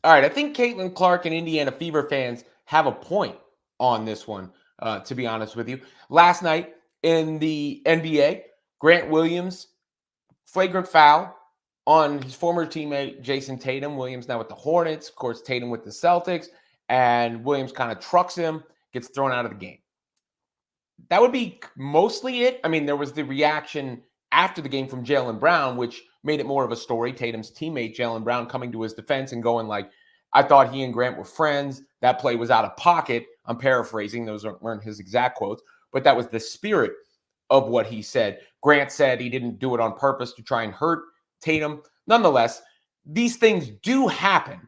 All right, I think Caitlin Clark and Indiana Fever fans have a point on this one, to be honest with you. Last night in the NBA, Grant Williams, flagrant foul on his former teammate, Jayson Tatum. Williams now with the Hornets, of course, Tatum with the Celtics, and Williams kind of trucks him, gets thrown out of the game. That would be mostly it. I mean, there was the reaction after the game from Jaylen Brown, which made it more of a story. Tatum's teammate, Jaylen Brown, coming to his defense and going like, I thought he and Grant were friends. That play was out of pocket. I'm paraphrasing. Those weren't his exact quotes, but that was the spirit of what he said. Grant said he didn't do it on purpose to try and hurt Tatum. Nonetheless, these things do happen,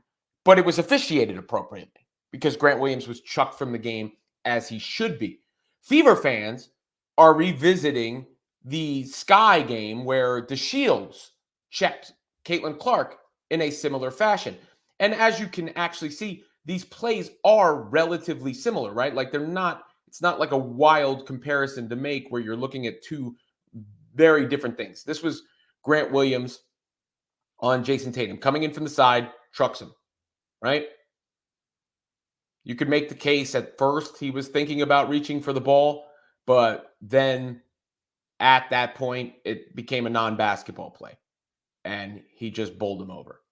but it was officiated appropriately because Grant Williams was chucked from the game as he should be. Fever fans are revisiting the Sky game where DeShields checked Caitlin Clark in a similar fashion. And as you can actually see, these plays are relatively similar, right? Like it's not like a wild comparison to make where you're looking at two very different things. This was Grant Williams on Jayson Tatum coming in from the side, trucks him, right? You could make the case at first he was thinking about reaching for the ball, but then at that point, it became a non-basketball play, and he just bowled him over.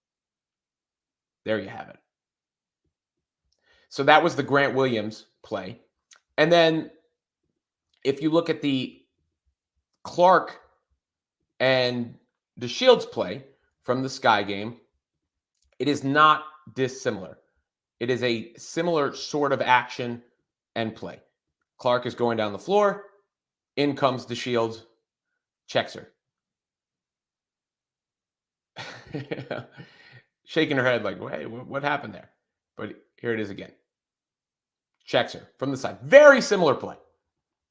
There you have it. So that was the Grant Williams play. And then if you look at the Clark and DeShields play from the Sky game, it is not dissimilar. It is a similar sort of action and play. Clark is going down the floor. In comes DeShields, checks her. Shaking her head like, hey, what happened there? But here it is again. Checks her from the side. Very similar play.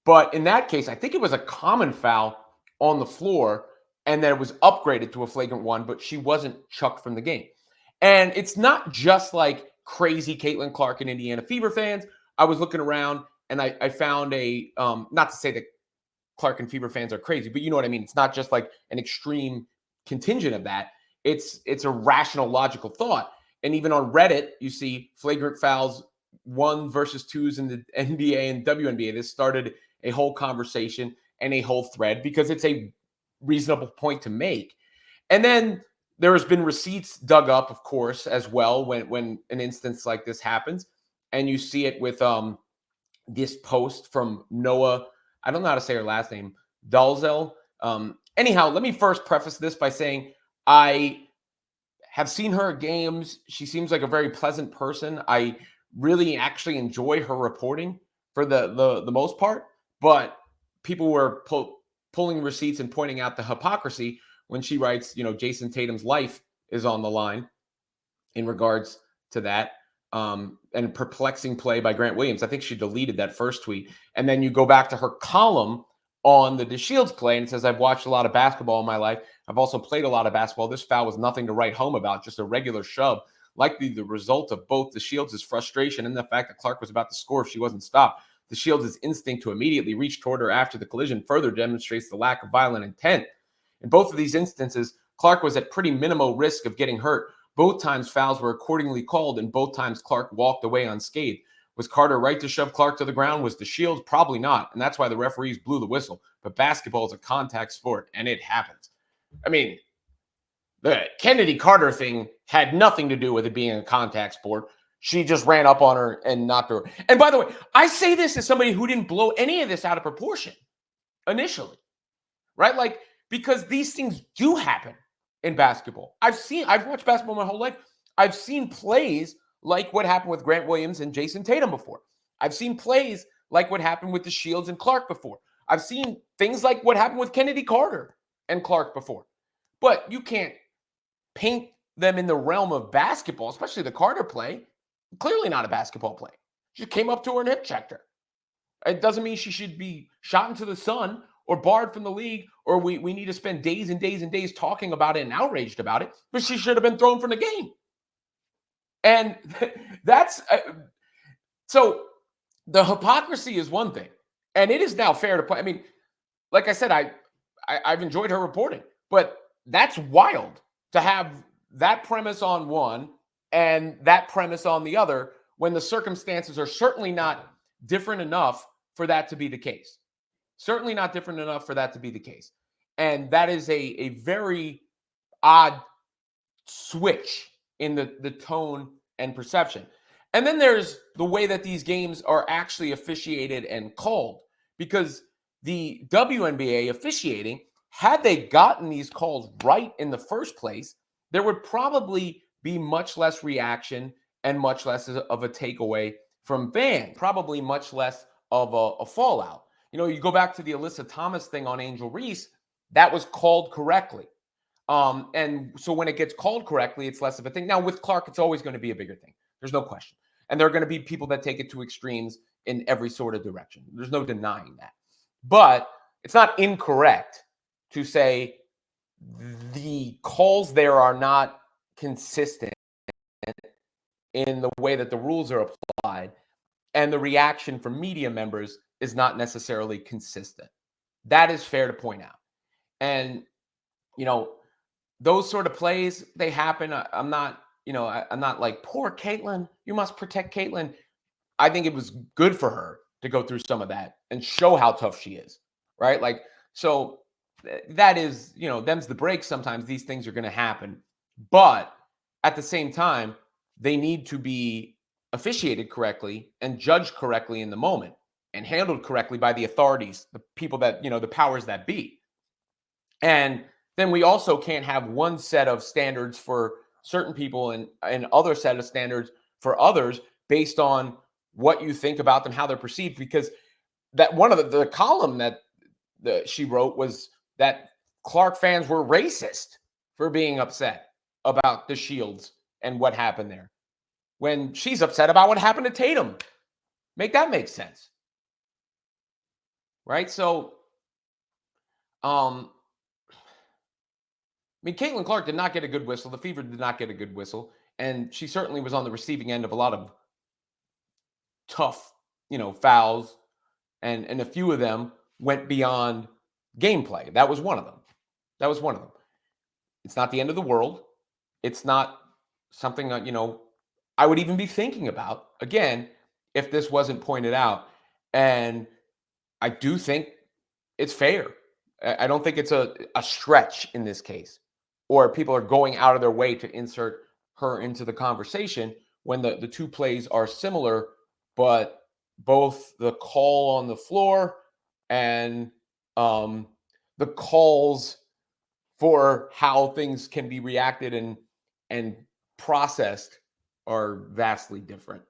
But in that case, I think it was a common foul on the floor, and then it was upgraded to a flagrant one, but she wasn't chucked from the game. And it's not just like crazy Caitlin Clark and Indiana Fever fans. I was looking around and I found a, not to say that Clark and Fever fans are crazy, but you know what I mean? It's not just like an extreme contingent of that. It's a rational, logical thought. And even on Reddit, you see flagrant fouls 1 versus 2s in the NBA and WNBA. This started a whole conversation and a whole thread because it's a reasonable point to make. And then there has been receipts dug up, of course, as well when an instance like this happens. And you see it with this post from Noah. I don't know how to say her last name, Dalzell. Anyhow, let me first preface this by saying I have seen her at games. She seems like a very pleasant person. I really actually enjoy her reporting for the most part. But people were pulling receipts and pointing out the hypocrisy when she writes, Jayson Tatum's life is on the line in regards to that. And perplexing play by Grant Williams. I think she deleted that first tweet. And then you go back to her column on the DeShields play and it says, I've watched a lot of basketball in my life. I've also played a lot of basketball. This foul was nothing to write home about, just a regular shove. Likely the result of both DeShields' frustration and the fact that Clark was about to score if she wasn't stopped. DeShields' instinct to immediately reach toward her after the collision further demonstrates the lack of violent intent. In both of these instances, Clark was at pretty minimal risk of getting hurt. Both times fouls were accordingly called, and both times Clark walked away unscathed. Was Carter right to shove Clark to the ground? Was DeShields? Probably not, and that's why the referees blew the whistle. But basketball is a contact sport, and it happens. I mean, the Kennedy Carter thing had nothing to do with it being a contact sport. She just ran up on her and knocked her. And by the way, I say this as somebody who didn't blow any of this out of proportion initially, right? Like, because these things do happen in basketball. I've watched basketball my whole life. I've seen plays like what happened with Grant Williams and Jayson Tatum before. I've seen plays like what happened with DeShields and Clark before. I've seen things like what happened with Kennedy Carter and Clark before. But you can't paint them in the realm of basketball, especially the Carter play. Clearly not a basketball play. She came up to her and hip checked her. It doesn't mean she should be shot into the sun or barred from the league, or we need to spend days and days and days talking about it and outraged about it, but she should have been thrown from the game. And that's so the hypocrisy is one thing, and it is now fair to play. I mean, like I said, I've enjoyed her reporting, but that's wild to have that premise on one and that premise on the other, when the circumstances are certainly not different enough for that to be the case. Certainly not different enough for that to be the case. And that is a very odd switch in the tone and perception. And then there's the way that these games are actually officiated and called, because the WNBA officiating, had they gotten these calls right in the first place, there would probably be much less reaction and much less of a takeaway from fans, probably much less of a fallout. You go back to the Alyssa Thomas thing on Angel Reese, that was called correctly. And so when it gets called correctly, it's less of a thing. Now with Clark, it's always going to be a bigger thing. There's no question. And there are going to be people that take it to extremes in every sort of direction. There's no denying that. But it's not incorrect to say the calls there are not consistent in the way that the rules are applied, and the reaction from media members is not necessarily consistent. That is fair to point out. And, those sort of plays, they happen. I'm not like, poor Caitlin, you must protect Caitlin. I think it was good for her to go through some of that and show how tough she is, right? Like, so that is, them's the breaks. Sometimes these things are going to happen. But at the same time, they need to be officiated correctly and judged correctly in the moment and handled correctly by the authorities, the people that, the powers that be. And then we also can't have one set of standards for certain people and other set of standards for others based on what you think about them, how they're perceived. Because that one of the column that she wrote was that Clark fans were racist for being upset about DeShields and what happened there, when she's upset about what happened to Tatum. Make that make sense, right? So, Caitlin Clark did not get a good whistle. The Fever did not get a good whistle. And she certainly was on the receiving end of a lot of tough, fouls. And a few of them went beyond gameplay. That was one of them. It's not the end of the world. It's not something that, I would even be thinking about, again, if this wasn't pointed out. And I do think it's fair. I don't think it's a stretch in this case, or people are going out of their way to insert her into the conversation when the two plays are similar, but both the call on the floor and the calls for how things can be reacted and processed are vastly different.